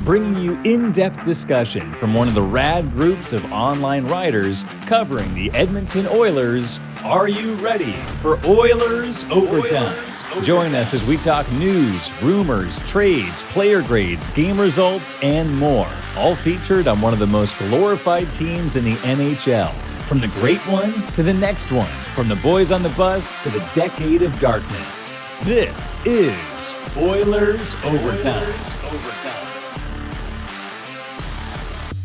bringing you in-depth discussion from one of the rad groups of online writers covering the Edmonton Oilers. Are you ready for Oilers Overtime? Join us as we talk news, rumors, trades, player grades, game results, and more. All featured on one of the most glorified teams in the NHL. From the great one to the next one. From the boys on the bus to the decade of darkness. This is Oilers Overtime.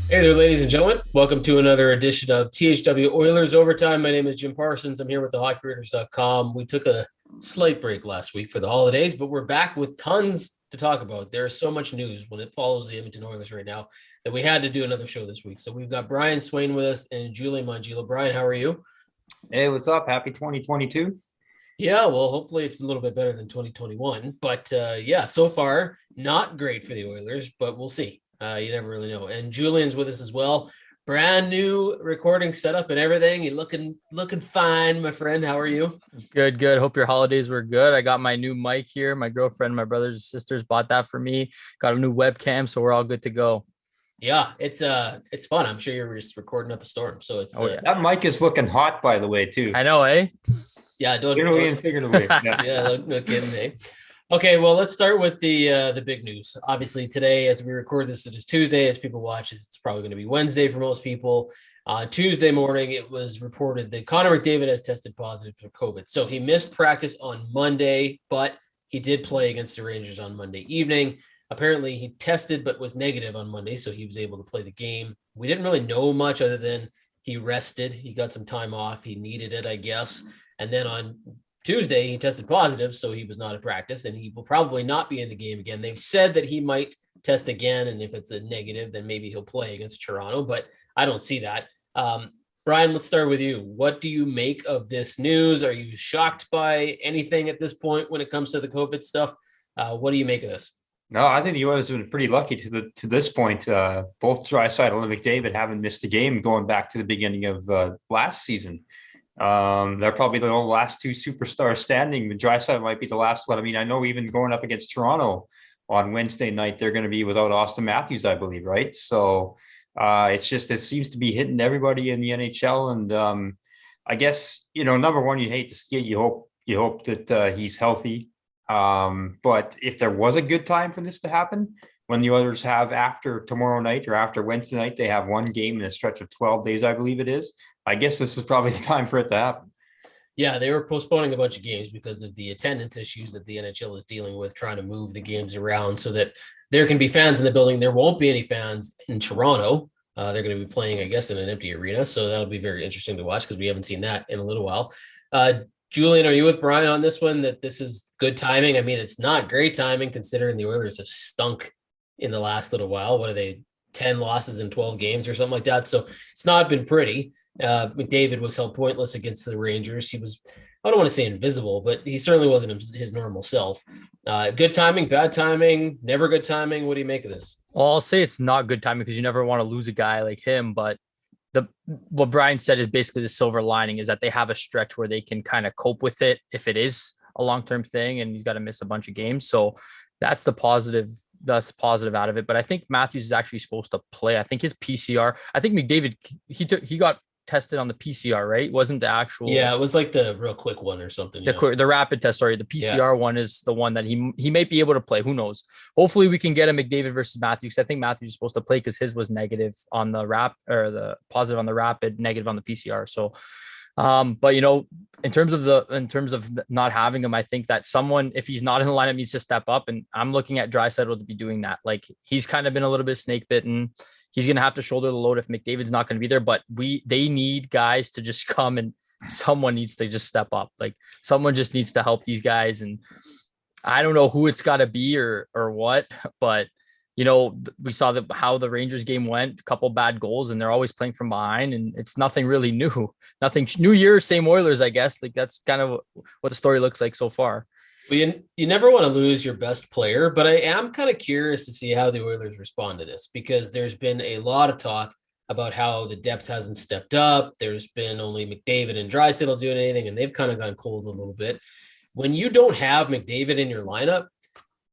Hey there, ladies and gentlemen. Welcome to another edition of THW Oilers Overtime. My name is Jim Parsons. I'm here with the HockeyWriters.com. We took a slight break last week for the holidays, but we're back with tons to talk about. There's so much news when it follows the Edmonton Oilers right now that we had to do another show this week. So we've got Brian Swain with us and Julian Mongillo. Brian, how are you? Hey, what's up? Happy 2022. Yeah, well, hopefully it's a little bit better than 2021. But yeah, so far, not great for the Oilers, but we'll see. You never really know. And Julian's with us as well. Brand new recording setup and everything. You're looking fine, my friend. How are you? Good. Hope your holidays were good. I got my new mic here. My girlfriend, my brothers and sisters bought that for me. Got a new webcam, so we're all good to go. Yeah, it's fun. I'm sure you're just recording up a storm. So it's that mic is looking hot, by the way, too. I know, eh? Yeah, don't even figuratively. Yeah, no kidding, eh? Okay, well, let's start with the big news. Obviously, today, as we record this, it is Tuesday. As people watch, it's probably going to be Wednesday for most people. Tuesday morning, it was reported that Connor McDavid has tested positive for COVID. So he missed practice on Monday, but he did play against the Rangers on Monday evening. Apparently, he tested but was negative on Monday, so he was able to play the game. We didn't really know much other than he rested. He got some time off. He needed it, I guess. And then on Tuesday, he tested positive, so he was not at practice, and he will probably not be in the game again. They've said that he might test again, and if it's a negative, then maybe he'll play against Toronto, but I don't see that. Brian, let's start with you. What do you make of this news? Are you shocked by anything at this point when it comes to the COVID stuff? What do you make of this? No, I think the Oilers have been pretty lucky to this point. Both Draisaitl and McDavid haven't missed a game going back to the beginning of last season. They're probably the last two superstars standing. The Draisaitl might be the last one. I mean, I know even going up against Toronto on Wednesday night, they're going to be without Austin Matthews, I believe, right? So it seems to be hitting everybody in the NHL. And I guess, number one, you hate to see it. You hope that he's healthy. But if there was a good time for this to happen, when the Oilers have after tomorrow night or after Wednesday night, they have one game in a stretch of 12 days, I believe it is. I guess this is probably the time for it to happen. Yeah, they were postponing a bunch of games because of the attendance issues that the NHL is dealing with, trying to move the games around so that there can be fans in the building. There won't be any fans in Toronto. They're going to be playing, I guess, in an empty arena. So that'll be very interesting to watch because we haven't seen that in a little while. Julian, are you with Brian on this one, that this is good timing? I mean, it's not great timing considering the Oilers have stunk in the last little while. What are they, 10 losses in 12 games or something like that? So it's not been pretty. McDavid was held pointless against the Rangers. He was, I don't want to say invisible, but he certainly wasn't his normal self. Good timing, bad timing, never good timing. What do you make of this? Well, I'll say it's not good timing because you never want to lose a guy like him. But what Brian said is basically the silver lining is that they have a stretch where they can kind of cope with it if it is a long-term thing and he's got to miss a bunch of games. So that's the positive. That's positive out of it. But I think Matthews is actually supposed to play. I think his PCR. I think McDavid he got tested on the PCR, right? Wasn't the actual? Yeah, it was like the real quick one or something. The rapid test. Sorry, the PCR one is the one that he might be able to play. Who knows? Hopefully, we can get a McDavid versus Matthews. I think Matthews is supposed to play because his was negative on the the positive on the rapid, negative on the PCR. So, but in terms of not having him, I think that someone, if he's not in the lineup, needs to step up. And I'm looking at Draisaitl to be doing that. Like he's kind of been a little bit snake bitten. He's going to have to shoulder the load if McDavid's not going to be there, but they need guys to just come and someone needs to just step up. Like someone just needs to help these guys. And I don't know who it's got to be or what, but we saw how the Rangers game went, a couple bad goals, and they're always playing from behind, and it's nothing really new. Nothing new year, same Oilers, I guess. Like that's kind of what the story looks like so far. Well, you never want to lose your best player, but I am kind of curious to see how the Oilers respond to this because there's been a lot of talk about how the depth hasn't stepped up. There's been only McDavid and Draisaitl doing anything, and they've kind of gone cold a little bit. When you don't have McDavid in your lineup,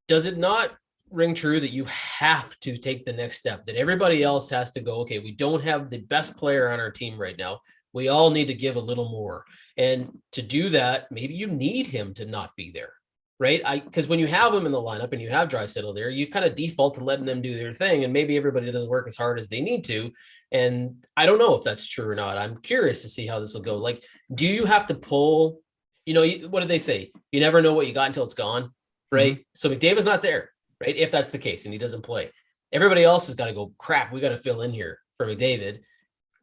does it not ring true that you have to take the next step, that everybody else has to go, okay, we don't have the best player on our team right now. We all need to give a little more. And to do that, maybe you need him to not be there, right? Because when you have him in the lineup and you have Draisaitl there, you kind of default to letting them do their thing. And maybe everybody doesn't work as hard as they need to. And I don't know if that's true or not. I'm curious to see how this will go. Like, do you have to pull, what did they say? You never know what you got until it's gone, right? Mm-hmm. So McDavid's not there, right? If that's the case and he doesn't play, everybody else has got to go, crap, we got to fill in here for McDavid.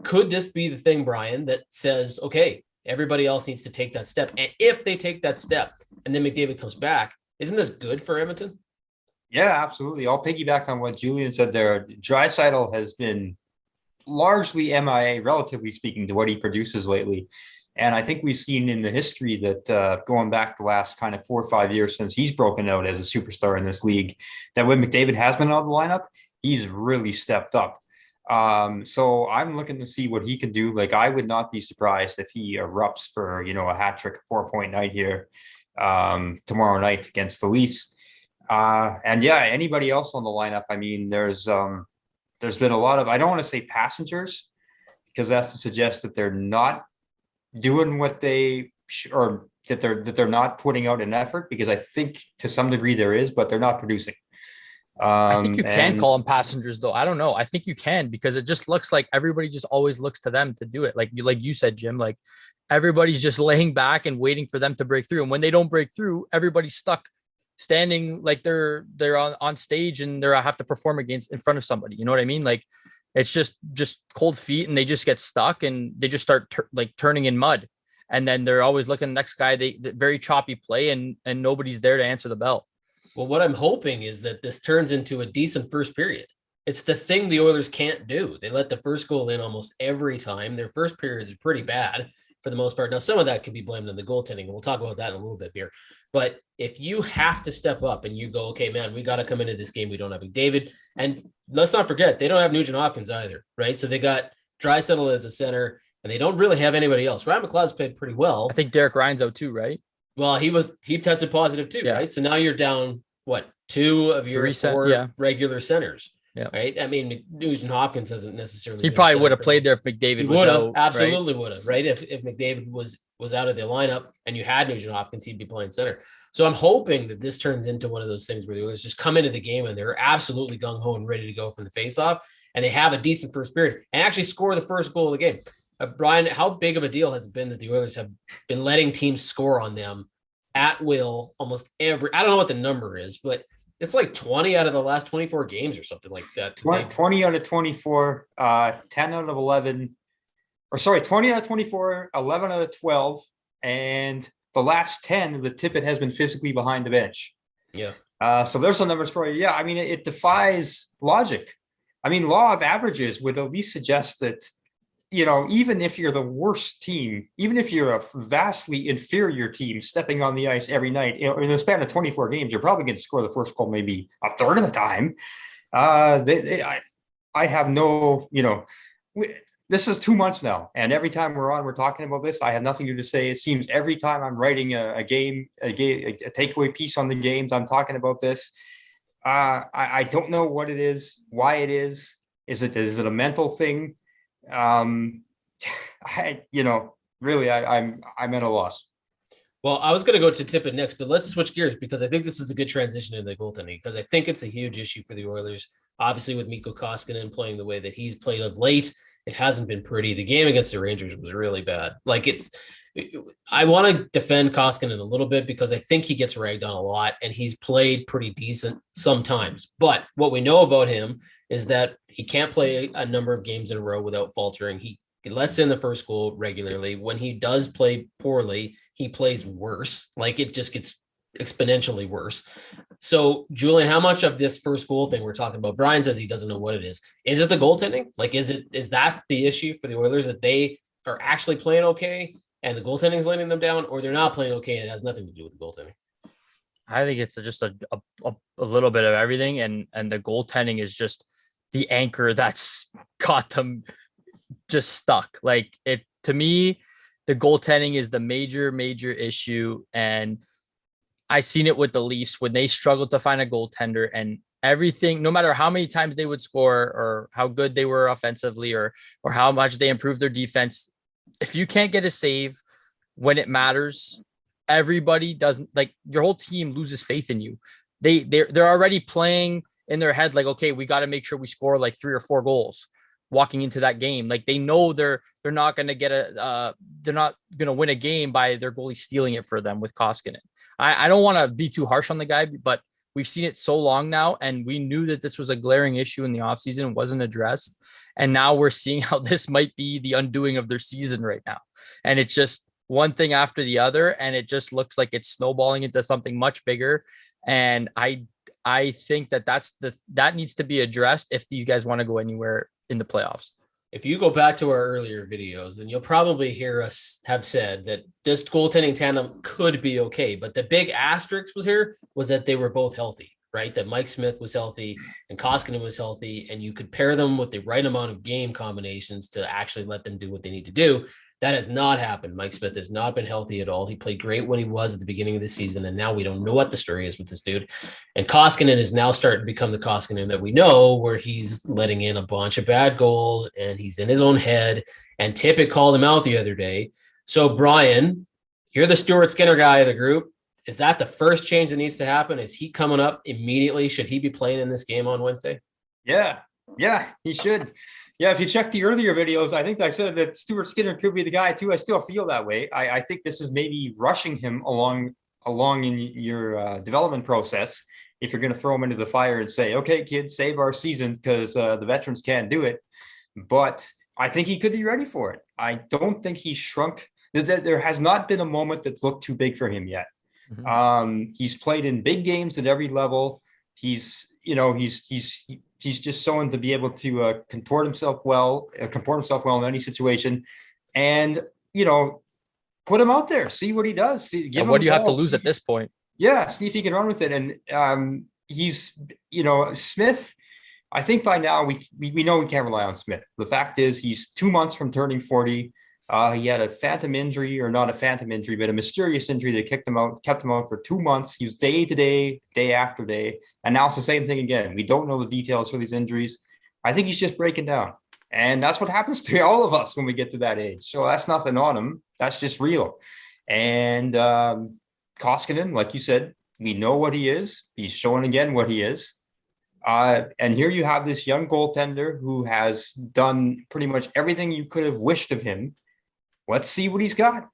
Could this be the thing, Brian, that says, okay, everybody else needs to take that step? And if they take that step and then McDavid comes back, isn't this good for Edmonton? Yeah, absolutely. I'll piggyback on what Julian said there. Draisaitl has been largely MIA, relatively speaking, to what he produces lately. And I think we've seen in the history that going back the last kind of 4 or 5 years since he's broken out as a superstar in this league, that when McDavid has been out of the lineup, he's really stepped up. So I'm looking to see what he can do. Like, I would not be surprised if he erupts for, a hat trick, 4-point night here tomorrow night against the Leafs. And yeah, anybody else on the lineup. I mean, there's been a lot of, I don't want to say passengers, because that's to suggest that they're not doing what they or that they're not putting out an effort, because I think to some degree there is, but they're not producing. I think you can call them passengers, though. I don't know. I think you can, because it just looks like everybody just always looks to them to do it. Like you said, Jim, like everybody's just laying back and waiting for them to break through. And when they don't break through, everybody's stuck standing like they're on stage and they have to perform in front of somebody. You know what I mean? Like, it's just cold feet, and they just get stuck and they just start turning in mud. And then they're always looking the next guy, they very choppy play, and nobody's there to answer the bell. Well, what I'm hoping is that this turns into a decent first period. It's the thing the Oilers can't do. They let the first goal in almost every time. Their first period is pretty bad for the most part. Now, some of that can be blamed on the goaltending. We'll talk about that in a little bit here. But if you have to step up and you go, okay, man, we got to come into this game. We don't have McDavid. And let's not forget, they don't have Nugent Hopkins either, right? So they got Draisaitl as a center, and they don't really have anybody else. Ryan McLeod's played pretty well. I think Derek Ryan's out too, right? Well, he tested positive too, right? So now you're down, 2 of your 4 regular centers. Yeah. Right. I mean, Nugent Hopkins hasn't necessarily. He probably would have played there if McDavid was out. Absolutely would have. Right. If McDavid was out of the lineup and you had Nugent Hopkins, he'd be playing center. So I'm hoping that this turns into one of those things where the Oilers just come into the game and they're absolutely gung ho and ready to go from the faceoff, and they have a decent first period and actually score the first goal of the game. Brian, how big of a deal has it been that the Oilers have been letting teams score on them at will almost every? I don't know what the number is, but it's like 20 out of the last 24 games or something like that. 20 out of 24, 10 out of 11, 20 out of 24, 11 out of 12. And the last 10, the Tippett has been physically behind the bench. Yeah. So there's some numbers for you. Yeah. I mean, it defies logic. I mean, law of averages would at least suggest that, even if you're the worst team, even if you're a vastly inferior team stepping on the ice every night, in the span of 24 games, you're probably going to score the first goal maybe a third of the time. I have no, this is 2 months now, and every time we're talking about this, I have nothing new to say. It seems every time I'm writing a takeaway piece on the games, I'm talking about this. I don't know what it is, why it is. Is it a mental thing? I'm at a loss. Well, I was going to go to Tippett next, but let's switch gears, because I think this is a good transition into the goaltending, because I think it's a huge issue for the Oilers. Obviously, with Mikko Koskinen playing the way that he's played of late, it hasn't been pretty. The game against the Rangers was really bad. I want to defend Koskinen a little bit, because I think he gets ragged on a lot, and he's played pretty decent sometimes. But what we know about him is that he can't play a number of games in a row without faltering. He lets in the first goal regularly. When he does play poorly, he plays worse. Like, it just gets exponentially worse. So, Julian, how much of this first goal thing we're talking about? Brian says he doesn't know what it is. Is it the goaltending? Like, is that the issue for the Oilers, that they are actually playing okay and the goaltending is letting them down, or they're not playing okay and it has nothing to do with the goaltending? I think it's just a little bit of everything, and the goaltending is just the anchor that's got them just stuck. Like, it, to me, the goaltending is the major issue. And I seen it with the Leafs when they struggled to find a goaltender, and everything, no matter how many times they would score or how good they were offensively or how much they improved their defense, if you can't get a save when it matters, everybody doesn't, like, your whole team loses faith in you. They're already playing in their head like, okay, we got to make sure we score like 3 or 4 goals walking into that game. Like, they know they're not going to get they're not going to win a game by their goalie stealing it for them with Koskinen. I don't want to be too harsh on the guy, but we've seen it so long now, and we knew that this was a glaring issue in the offseason, wasn't addressed. And now we're seeing how this might be the undoing of their season right now. And it's just one thing after the other, and it just looks like it's snowballing into something much bigger. And I think that needs to be addressed if these guys want to go anywhere in the playoffs. If you go back to our earlier videos, then you'll probably hear us have said that this goaltending tandem could be okay. But the big asterisk was that they were both healthy, right? That Mike Smith was healthy and Koskinen was healthy, and you could pair them with the right amount of game combinations to actually let them do what they need to do. That has not happened. Mike Smith has not been healthy at all. He played great when he was at the beginning of the season, and now we don't know what the story is with this dude. And Koskinen is now starting to become the Koskinen that we know, where he's letting in a bunch of bad goals and he's in his own head. And Tippett called him out the other day. So, Brian, you're the Stuart Skinner guy of the group. Is that the first change that needs to happen? Is he coming up immediately? Should he be playing in this game on Wednesday? Yeah, he should. Yeah, if you check the earlier videos, I think I said that Stuart Skinner could be the guy too. I still feel that way. I think this is maybe rushing him along in your development process. If you're going to throw him into the fire and say, okay, kids, save our season because the veterans can't do it. But I think he could be ready for it. I don't think he's shrunk. There has not been a moment that's looked too big for him yet. Mm-hmm. He's played in big games at every level. He's just someone to be able to comport himself well in any situation, and put him out there, see what he does. What do you have to lose at this point? Yeah, see if he can run with it. And he's Smith. I think by now we know we can't rely on Smith. The fact is he's 2 months from turning 40. He had a phantom injury, or not a phantom injury, but a mysterious injury that kept him out for 2 months. He was day to day, day after day. And now it's the same thing again. We don't know the details for these injuries. I think he's just breaking down. And that's what happens to all of us when we get to that age. So that's nothing on him. That's just real. And Koskinen, like you said, we know what he is. He's showing again what he is. And here you have this young goaltender who has done pretty much everything you could have wished of him. Let's see what he's got.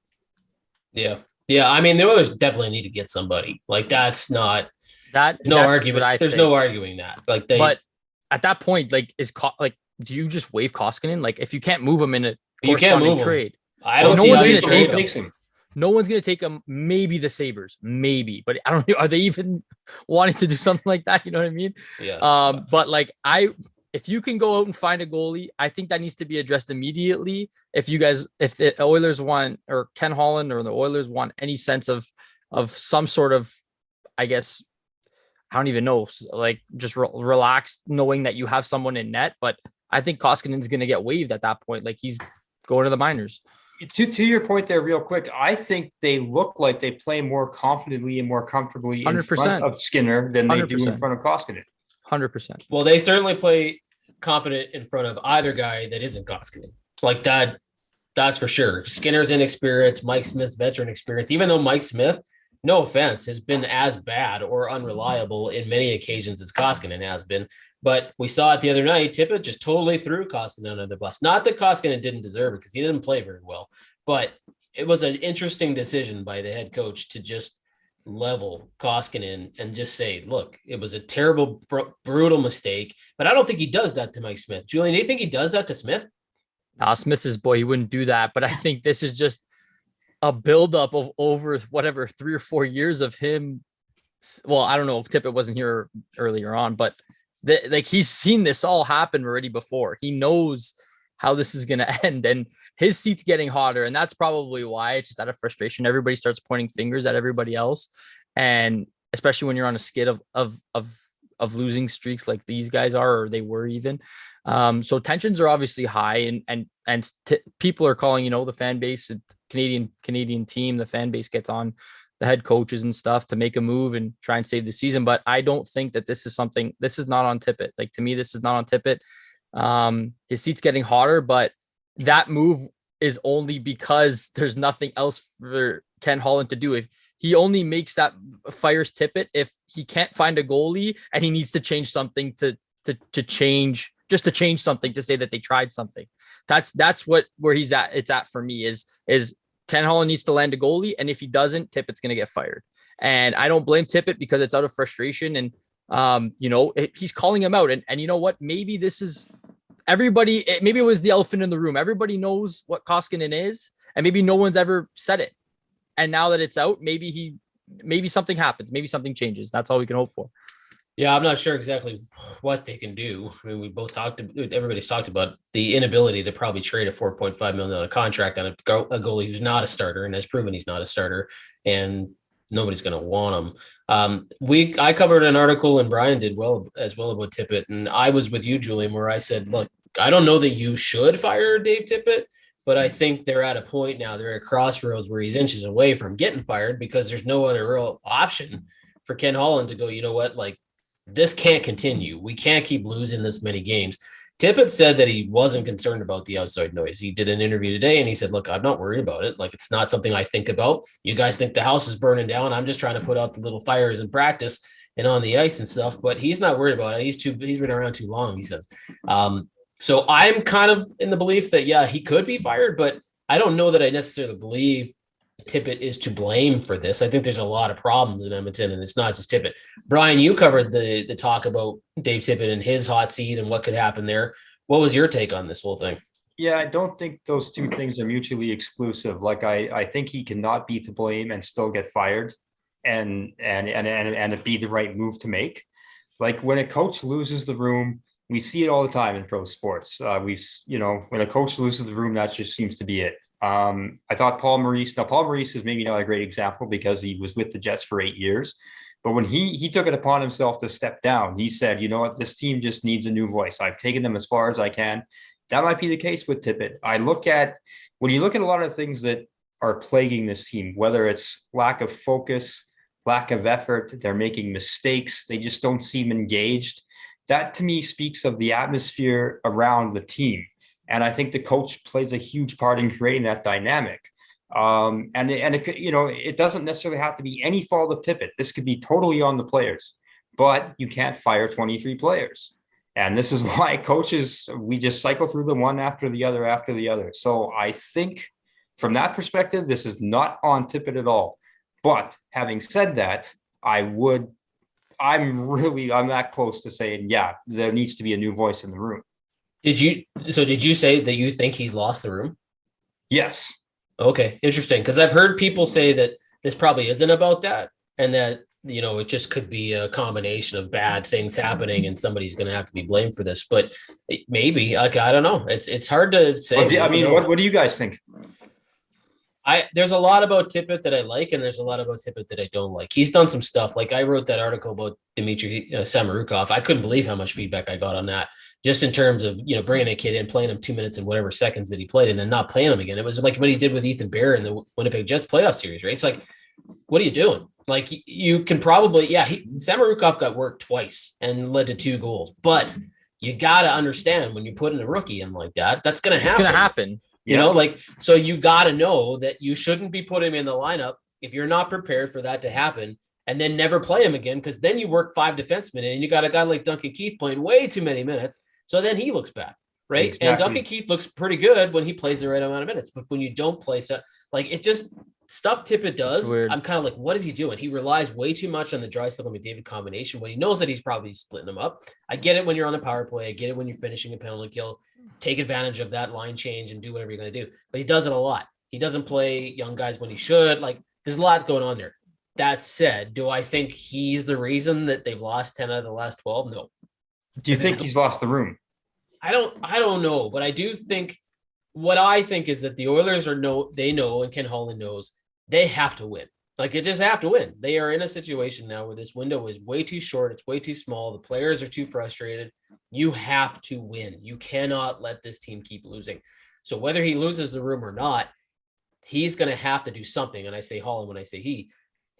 Yeah. I mean, the Oilers definitely need to get somebody. Like, that's not no argument. There's no arguing that. Like, but at that point, like, do you just waive Koskinen? Like, if you can't move him in a trade, I don't. No one's going to take him. No one's going to take him. Maybe the Sabres, maybe, but I don't know. Are they even wanting to do something like that? You know what I mean? Yeah. But like, if you can go out and find a goalie, I think that needs to be addressed immediately. If the Oilers want, or Ken Holland or the Oilers want any sense of some sort of, I guess, I don't even know, like, just relax knowing that you have someone in net. But I think Koskinen's going to get waived at that point. Like, he's going to the minors. To your point there, real quick, I think they look like they play more confidently and more comfortably 100%. In front of Skinner than they 100%. Do in front of Koskinen. 100%. Well, they certainly play confident in front of either guy that isn't Koskinen. Like that, that's for sure. Skinner's inexperience, Mike Smith's veteran experience, even though Mike Smith, no offense, has been as bad or unreliable in many occasions as Koskinen has been. But we saw it the other night. Tippett just totally threw Koskinen under the bus. Not that Koskinen didn't deserve it, because he didn't play very well, but it was an interesting decision by the head coach to just level Koskinen and just say, look, it was a terrible, brutal mistake. But I don't think he does that to Mike Smith. Julian, do you think he does that to Smith? No, Smith's his boy. He wouldn't do that. But I think this is just a buildup of over 3 or 4 years of him. Well, I don't know if Tippett wasn't here earlier on, but he's seen this all happen already before. He knows how this is going to end, and his seat's getting hotter. And that's probably why, it's just out of frustration, everybody starts pointing fingers at everybody else. And especially when you're on a skid of losing streaks like these guys are, or they were even. So tensions are obviously high, and people are calling, the fan base, Canadian team, the fan base gets on the head coaches and stuff to make a move and try and save the season. But I don't think that this is not on Tippett. Like, to me, this is not on Tippett. His seat's getting hotter, but that move is only because there's nothing else for Ken Holland to do. If he only fires Tippett if he can't find a goalie and he needs to change something to change something to say that they tried something. That's where he's at. It's at for me is Ken Holland needs to land a goalie. And if he doesn't, Tippett's going to get fired. And I don't blame Tippett because it's out of frustration. And, he's calling him out. And you know what? Maybe this is maybe it was the elephant in the room. Everybody knows what Koskinen is, and maybe no one's ever said it. And now that it's out, maybe something happens. Maybe something changes. That's all we can hope for. Yeah, I'm not sure exactly what they can do. I mean, everybody's talked about the inability to probably trade a $4.5 million contract on a goalie who's not a starter and has proven he's not a starter, and nobody's going to want him. I covered an article, and Brian did well about Tippett. And I was with you, Julian, where I said, look, I don't know that you should fire Dave Tippett, but I think they're at a point now, they're at crossroads where he's inches away from getting fired because there's no other real option for Ken Holland to go, you know what, like, this can't continue. We can't keep losing this many games. Tippett said that he wasn't concerned about the outside noise. He did an interview today and he said, look, I'm not worried about it. Like, it's not something I think about. You guys think the house is burning down. I'm just trying to put out the little fires in practice and on the ice and stuff, but he's not worried about it. He's been around too long, he says. So I'm kind of in the belief that, yeah, he could be fired, but I don't know that I necessarily believe Tippett is to blame for this. I think there's a lot of problems in Edmonton, and it's not just Tippett. Brian, you covered the talk about Dave Tippett and his hot seat and what could happen there. What was your take on this whole thing? Yeah, I don't think those two things are mutually exclusive. Like, I think he cannot be to blame and still get fired, and it be the right move to make. Like, when a coach loses the room, we see it all the time in pro sports. When a coach loses the room, that just seems to be it. I thought Paul Maurice is maybe not a great example because he was with the Jets for 8 years. But when he took it upon himself to step down, he said, you know what, this team just needs a new voice. I've taken them as far as I can. That might be the case with Tippett. When you look at a lot of things that are plaguing this team, whether it's lack of focus, lack of effort, they're making mistakes, they just don't seem engaged. That to me speaks of the atmosphere around the team. And I think the coach plays a huge part in creating that dynamic. It doesn't necessarily have to be any fault of Tippett. This could be totally on the players, but you can't fire 23 players. And this is why coaches, we just cycle through them one after the other. So I think from that perspective, this is not on Tippett at all. But having said that, I'm that close to saying, yeah, there needs to be a new voice in the room. Did you say that you think he's lost the room? Yes. Okay, interesting. Because I've heard people say that this probably isn't about that, and that, it just could be a combination of bad things happening, and somebody's going to have to be blamed for this. But maybe, like, I don't know. It's hard to say. What do you guys think? There's a lot about Tippett that I like, and there's a lot about Tippett that I don't like. He's done some stuff. Like, I wrote that article about Dmitry Samorukov. I couldn't believe how much feedback I got on that, just in terms of, bringing a kid in, playing him 2 minutes and whatever seconds that he played, and then not playing him again. It was like what he did with Ethan Bear in the Winnipeg Jets playoff series, right? It's like, what are you doing? Like, you can probably, Samorukov got worked twice and led to 2 goals, but you got to understand when you put in a rookie in like that, that's going to happen. It's going to happen. So you got to know that you shouldn't be putting him in the lineup if you're not prepared for that to happen, and then never play him again, because then you work 5 defensemen and you got a guy like Duncan Keith playing way too many minutes. So then he looks bad, right? Exactly. And Duncan Keith looks pretty good when he plays the right amount of minutes, but when you don't play, it just stuff Tippett does. I'm kind of like, what is he doing? He relies way too much on the Draisaitl and McDavid combination when he knows that he's probably splitting them up. I get it when you're on the power play. I get it when you're finishing a penalty kill. Take advantage of that line change and do whatever you're going to do. But he does it a lot. He doesn't play young guys when he should. Like, there's a lot going on there. That said, do I think he's the reason that they've lost 10 out of the last 12? No. Do you think he's lost the room? I don't know, but I do think what I think is that the Oilers they know, and Ken Holland knows, they have to win. Like, they just have to win. They are in a situation now where this window is way too short. It's way too small. The players are too frustrated. You have to win. You cannot let this team keep losing. So whether he loses the room or not, he's going to have to do something. And I say Holland when I say he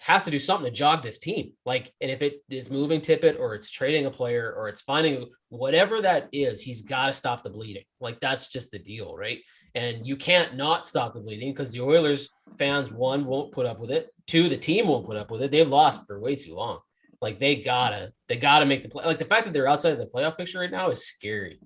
has to do something to jog this team. Like, and if it is moving Tippett or it's trading a player or it's finding whatever that is, he's got to stop the bleeding. Like, that's just the deal, right? And you can't not stop the bleeding because the Oilers fans, one, won't put up with it. Two, the team won't put up with it. They've lost for way too long. Like, they gotta make the play. Like, the fact that they're outside of the playoff picture right now is scary.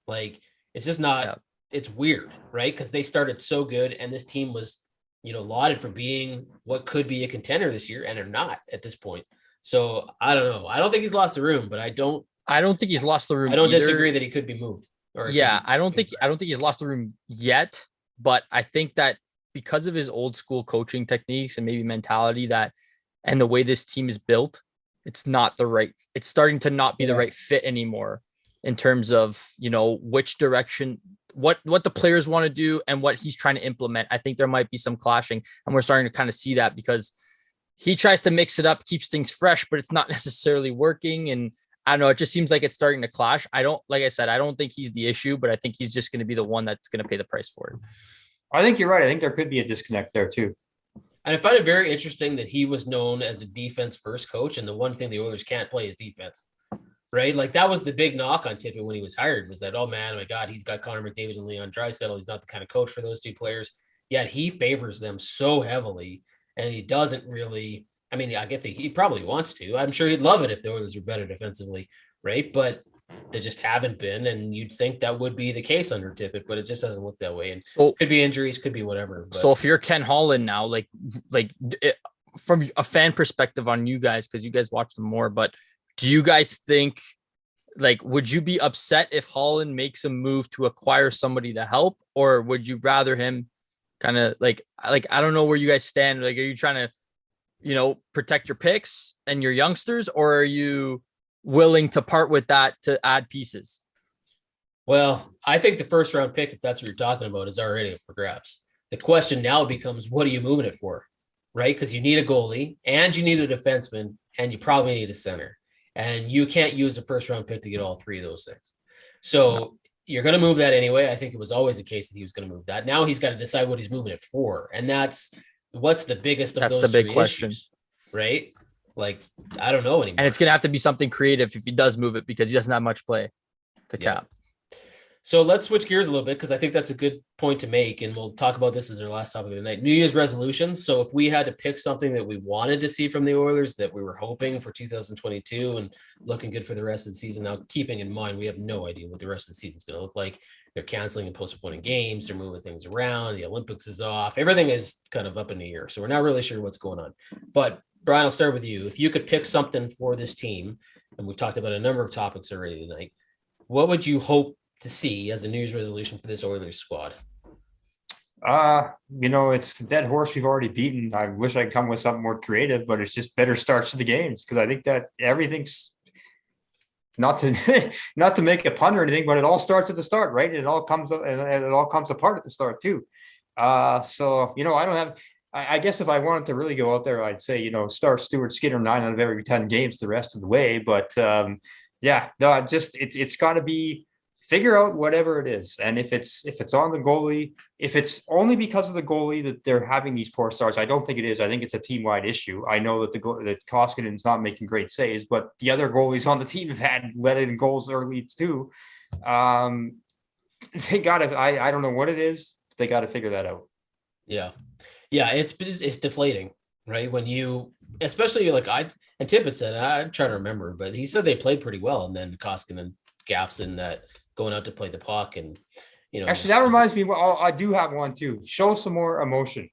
Like, it's just not, it's weird, right? Because they started so good and this team was, lauded for being what could be a contender this year, and they're not at this point. So I don't know. I don't think he's lost the room, but I don't think he's lost the room. I don't disagree that he could be moved. I don't think he's lost the room yet, but I think that because of his old school coaching techniques and maybe mentality and the way this team is built, it's starting to not be the right fit anymore in terms of, which direction, what the players want to do and what he's trying to implement. I think there might be some clashing, and we're starting to kind of see that because he tries to mix it up, keeps things fresh, but it's not necessarily working. And I don't know, it just seems like it's starting to clash. Like I said, I don't think he's the issue, but I think he's just going to be the one that's going to pay the price for it. I think you're right. I think there could be a disconnect there too. And I find it very interesting that he was known as a defense first coach. And the one thing the Oilers can't play is defense, right? Like, that was the big knock on Tippett when he was hired, was that, oh man, oh my God, he's got Connor McDavid and Leon Draisaitl. He's not the kind of coach for those two players. Yet he favors them so heavily, and he doesn't really, I mean, I get that he probably wants to. I'm sure he'd love it if the Oilers were better defensively, right? But they just haven't been, and you'd think that would be the case under Tippett, but it just doesn't look that way. And so, could be injuries, could be whatever. But. So if you're Ken Holland now, from a fan perspective on you guys, because you guys watch them more, but do you guys think, would you be upset if Holland makes a move to acquire somebody to help, or would you rather him kind of I don't know where you guys stand. Like, are you trying to, protect your picks and your youngsters, or are you willing to part with that to add pieces? Well, I think the first round pick, if that's what you're talking about, is already up for grabs. The question now becomes, what are you moving it for? Right? Because you need a goalie and you need a defenseman and you probably need a center. And you can't use a first round pick to get all three of those things. So you're going to move that anyway. I think it was always the case that he was going to move that. Now he's got to decide what he's moving it for. And what's the biggest of those. That's the big question, issues, right? Like, I don't know anymore. And it's going to have to be something creative if he does move it, because he doesn't have much play to cap. So let's switch gears a little bit, because I think that's a good point to make. And we'll talk about this as our last topic of the night. New Year's resolutions. So if we had to pick something that we wanted to see from the Oilers, that we were hoping for 2022 and looking good for the rest of the season. Now, keeping in mind, we have no idea what the rest of the season is going to look like. They're canceling and postponing games. They're moving things around. The Olympics is off. Everything is kind of up in the air. So we're not really sure what's going on. But Brian, I'll start with you. If you could pick something for this team, and we've talked about a number of topics already tonight, what would you hope to see as a New Year's resolution for this Oilers squad? It's a dead horse we've already beaten. I wish I could come with something more creative, but it's just better starts to the games, because I think that everything's not to make a pun or anything, but it all starts at the start, right? It all comes up and it all comes apart at the start too. I don't have. I guess if I wanted to really go out there, I'd say, start Stuart Skinner 9 out of every 10 games the rest of the way. But it's got to be, figure out whatever it is. And if it's on the goalie, if it's only because of the goalie that they're having these poor starts, I don't think it is. I think it's a team-wide issue. I know that that Koskinen not making great saves, but the other goalies on the team have had let in goals early too. They got to, I don't know what it is. They got to figure that out. Yeah, it's deflating, right? When you, especially and Tippett said, I'm trying to remember, but he said they played pretty well, and then Koskinen gaffes in that going out to play the puck, and actually that reminds me. Well, I do have one too. Show some more emotion.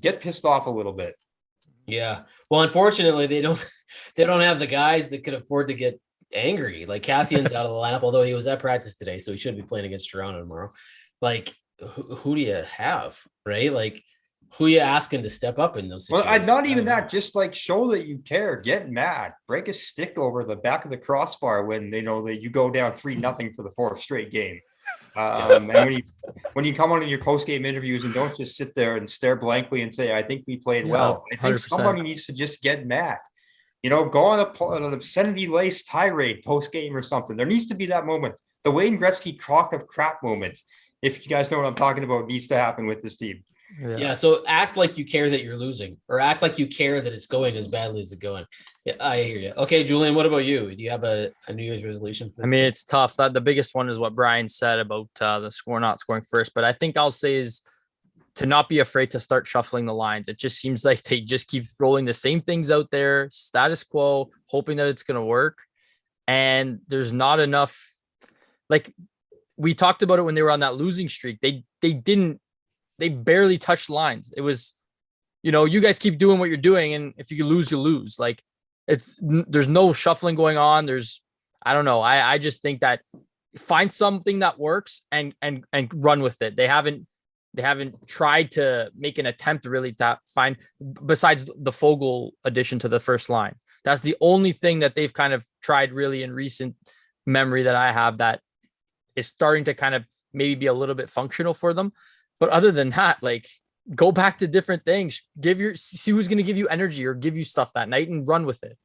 Get pissed off a little bit. Yeah. Well, unfortunately, they don't have the guys that could afford to get angry. Like, Cassian's out of the lineup, although he was at practice today, so he should be playing against Toronto tomorrow. Like, who do you have, right? Like, who are you asking to step up in those situations? Well, not even that. Just show that you care. Get mad. Break a stick over the back of the crossbar when they know that you go down 3-0 for the fourth straight game. And when you come on in your post-game interviews, and don't just sit there and stare blankly and say, "I think we played well." I think 100%. Somebody needs to just get mad. Go on an obscenity-laced tirade post-game or something. There needs to be that moment. The Wayne Gretzky crock of crap moment, if you guys know what I'm talking about, needs to happen with this team. Yeah. So act like you care that you're losing, or act like you care that it's going as badly as it's going. Yeah, I hear you. Okay, Julian, what about you? Do you have a New Year's resolution for this? I mean, it's tough. The biggest one is what Brian said about the score not scoring first. But I think I'll say is to not be afraid to start shuffling the lines. It just seems like they just keep rolling the same things out there, status quo, hoping that it's going to work. And there's not enough. Like we talked about it when they were on that losing streak. They barely touched lines. It was, you guys keep doing what you're doing, and if you lose, you lose. Like there's no shuffling going on. I don't know. I just think that find something that works and run with it. They haven't tried to make an attempt really to find, besides the Fogle addition to the first line. That's the only thing that they've kind of tried really in recent memory that I have that is starting to kind of maybe be a little bit functional for them. But other than that, like go back to different things, see who's going to give you energy or give you stuff that night and run with it.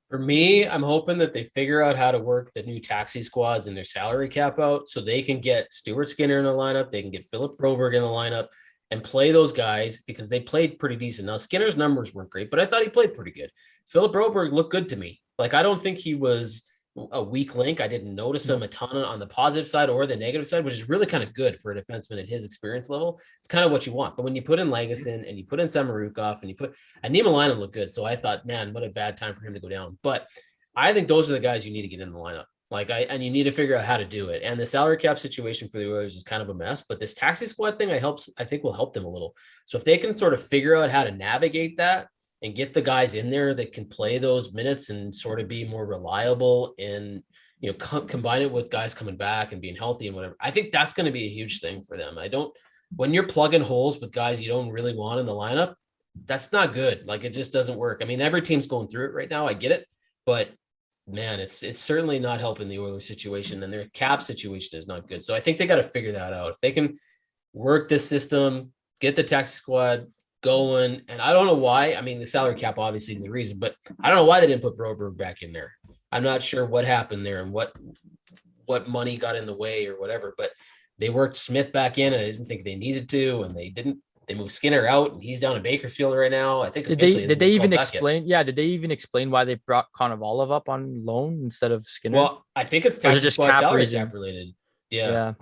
For me, I'm hoping that they figure out how to work the new taxi squads and their salary cap out so they can get Stuart Skinner in the lineup. They can get Philip Broberg in the lineup and play those guys because they played pretty decent. Now, Skinner's numbers weren't great, but I thought he played pretty good. Philip Broberg looked good to me. Like, I don't think he was a weak link. I didn't notice him a ton on the positive side or the negative side, which is really kind of good for a defenseman at his experience level. It's kind of what you want. But when you put in Lagesson and you put in Samorukov and you put Niemelainen looked good. So I thought, man, what a bad time for him to go down. But I think those are the guys you need to get in the lineup. And you need to figure out how to do it. And the salary cap situation for the Oilers is kind of a mess, but this taxi squad thing I think will help them a little. So if they can sort of figure out how to navigate that and get the guys in there that can play those minutes and sort of be more reliable and, combine it with guys coming back and being healthy and whatever, I think that's going to be a huge thing for them. When you're plugging holes with guys you don't really want in the lineup, that's not good. Like, it just doesn't work. I mean, every team's going through it right now. I get it, but man, it's certainly not helping the Oilers situation, and their cap situation is not good. So I think they got to figure that out. If they can work this system, get the taxi squad going, and I don't know why. I mean, the salary cap obviously is the reason, but I don't know why they didn't put Broberg back in there. I'm not sure what happened there and what money got in the way or whatever, but they worked Smith back in, and I didn't think they needed to, and they moved Skinner out, and he's down in Bakersfield right now. I think did they even explain? Yeah, did they even explain why they brought Konovalov up on loan instead of Skinner? Well, I think it's just cap related. Yeah.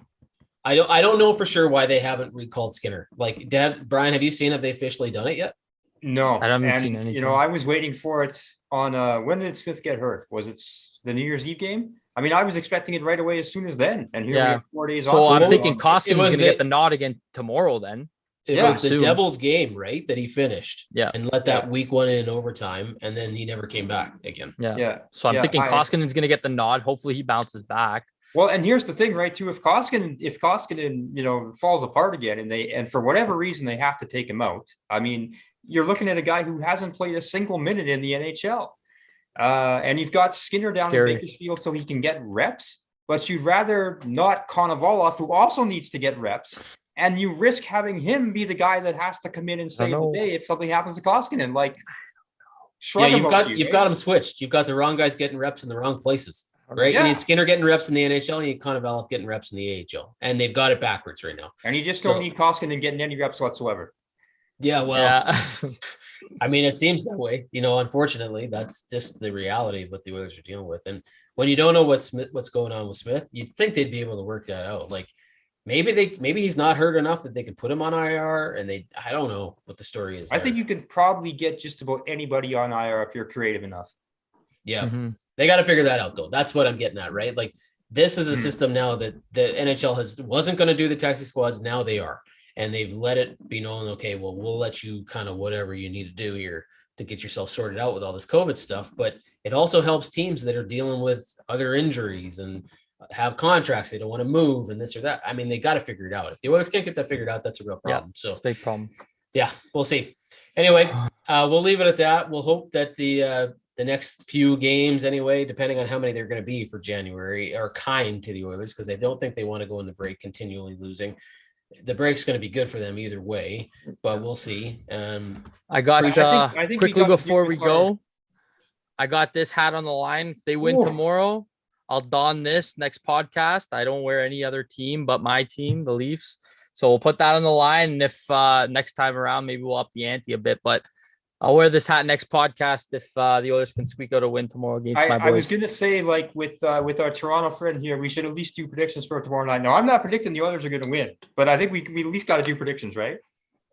I don't know for sure why they haven't recalled Skinner. Like, Brian, have you seen if they officially done it yet? No, I haven't seen anything. I was waiting for it on when did Smith get hurt? Was it the New Year's Eve game? I mean, I was expecting it right away as soon as then, and here we have 4 days off. So I'm thinking Koskinen was going to get the nod again tomorrow. Then it was the Devils game, right? That he finished, and let that week one in overtime, and then he never came back again. Yeah. So I'm thinking Koskinen's going to get the nod. Hopefully, he bounces back. Well, and here's the thing, right? Too, if Koskinen, falls apart again, and for whatever reason they have to take him out. I mean, you're looking at a guy who hasn't played a single minute in the NHL, and you've got Skinner down in Bakersfield so he can get reps. But you'd rather not Konovalov, who also needs to get reps, and you risk having him be the guy that has to come in and save the day if something happens to Koskinen. Like, you've got him switched. You've got the wrong guys getting reps in the wrong places. Right, you need Skinner getting reps in the NHL, and you need Konovalov getting reps in the AHL, and they've got it backwards right now. And you just don't need Koskinen getting any reps whatsoever. Yeah, well, I mean, it seems that way. Unfortunately, that's just the reality of what the Oilers are dealing with. And when you don't know what's going on with Smith, you'd think they'd be able to work that out. Like, maybe he's not hurt enough that they could put him on IR, and I don't know what the story is. I think you could probably get just about anybody on IR if you're creative enough. Yeah. Mm-hmm. They got to figure that out, though. That's what I'm getting at, right? Like, this is a system now that the NHL wasn't going to do the taxi squads. Now they are, and they've let it be known. Okay, well, we'll let you kind of whatever you need to do here to get yourself sorted out with all this COVID stuff. But it also helps teams that are dealing with other injuries and have contracts they don't want to move and this or that. I mean, they got to figure it out. If the Oilers can't get that figured out, that's a real problem. So it's a big problem. Yeah, we'll see. Anyway, we'll leave it at that. We'll hope that the next few games anyway, depending on how many they're going to be for January, are kind to the Oilers, because they don't think they want to go in the break continually losing. The break's going to be good for them either way, but we'll see. I think quickly before we go, I got this hat on the line. If they win tomorrow, I'll don this next podcast. I don't wear any other team but my team, the Leafs. So we'll put that on the line. And if next time around, maybe we'll up the ante a bit. But I'll wear this hat next podcast if the Oilers can squeak out a win tomorrow against my boys. I was going to say, like with our Toronto friend here, we should at least do predictions for tomorrow night. Now, I'm not predicting the Oilers are going to win, but I think we at least got to do predictions, right?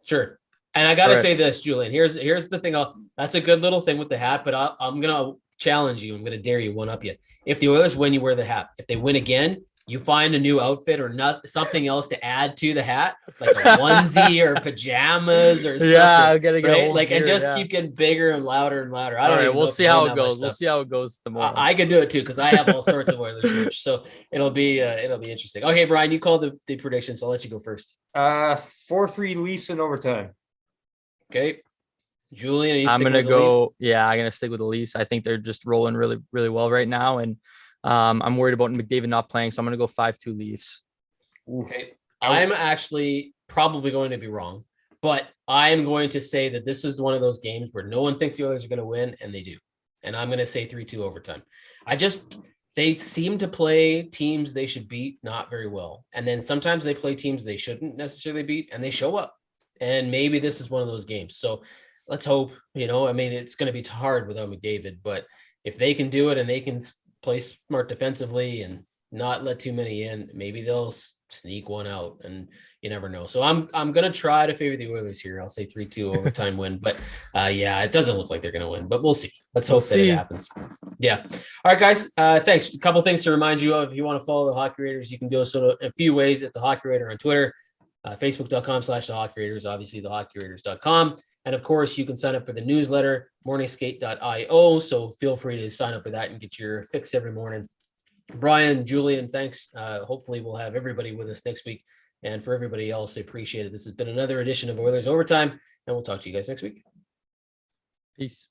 Sure. And I got to say this, Julian. Here's the thing. That's a good little thing with the hat, but I'm going to challenge you. I'm going to dare you, one up you. If the Oilers win, you wear the hat. If they win again, you find a new outfit or not something else to add to the hat, like a onesie or pajamas or something. Yeah, I'm gonna get right? Like, and just keep getting bigger and louder and louder. I don't know. We'll see how it goes. We'll see how it goes tomorrow. I can do it too because I have all sorts of Oilers merch, so it'll be interesting. Okay, Brian, you called the predictions. So I'll let you go first. 4-3 Leafs in overtime. Okay. Julian, I'm gonna go. Yeah, I'm gonna stick with the Leafs. I think they're just rolling really, really well right now, and I'm worried about McDavid not playing, so I'm gonna go 5-2 Leafs. Okay, I'm actually probably going to be wrong, but I am going to say that this is one of those games where no one thinks the Oilers are going to win, and they do. And I'm going to say 3-2 overtime. They seem to play teams they should beat not very well, and then sometimes they play teams they shouldn't necessarily beat, and they show up. And maybe this is one of those games. So let's hope, it's going to be hard without McDavid, but if they can do it and they can play smart defensively and not let too many in, maybe they'll sneak one out, and you never know. So I'm going to try to favor the Oilers here. I'll say 3-2 overtime win, but it doesn't look like they're going to win, but we'll see. Let's hope that it happens. Yeah. All right, guys. Thanks. A couple things to remind you of. If you want to follow the Hockey Writers, you can do so in a few ways at the Hockey Writer on Twitter, Facebook.com/the Hockey Writers, obviously thehockeywriters.com. And of course, you can sign up for the newsletter, morningskate.io. So feel free to sign up for that and get your fix every morning. Brian, Julian, thanks. Hopefully we'll have everybody with us next week. And for everybody else, I appreciate it. This has been another edition of Oilers Overtime, and we'll talk to you guys next week. Peace.